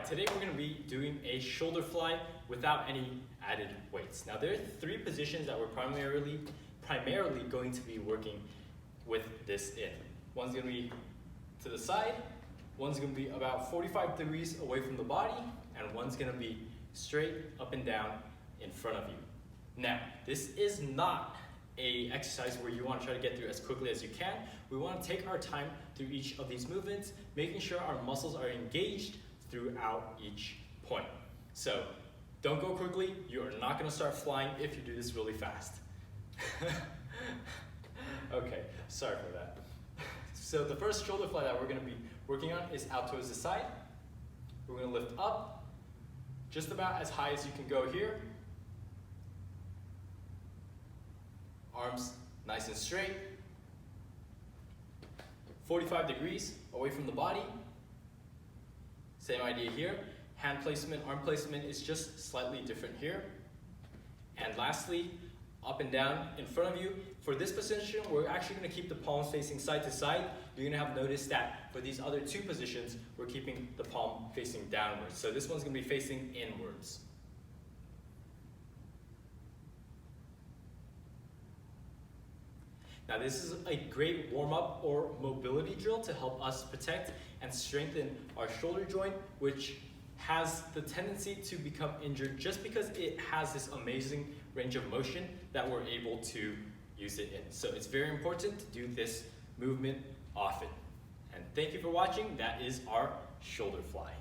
Alright, today we're going to be doing a shoulder fly without any added weights. Now there are three positions that we're primarily going to be working with this in. One's going to be to the side, one's going to be about 45 degrees away from the body, and one's going to be straight up and down in front of you. Now, this is not an exercise where you want to try to get through as quickly as you can. We want to take our time through each of these movements, making sure our muscles are engaged throughout each point. So don't go quickly. You are not going to start flying if you do this really fast. Okay, sorry for that. So the first shoulder fly that we're going to be working on is out towards the side. We're going to lift up just about as high as you can go here. Arms nice and straight. 45 degrees away from the body. Same idea here. Hand placement, arm placement is just slightly different here. And lastly, up and down in front of you. For this position, we're actually going to keep the palms facing side to side. You're going to have noticed that for these other two positions, we're keeping the palm facing downwards. So this one's going to be facing inwards. Now this is a great warm-up or mobility drill to help us protect and strengthen our shoulder joint, which has the tendency to become injured just because it has this amazing range of motion that we're able to use it in. So it's very important to do this movement often. And thank you for watching. That is our shoulder fly.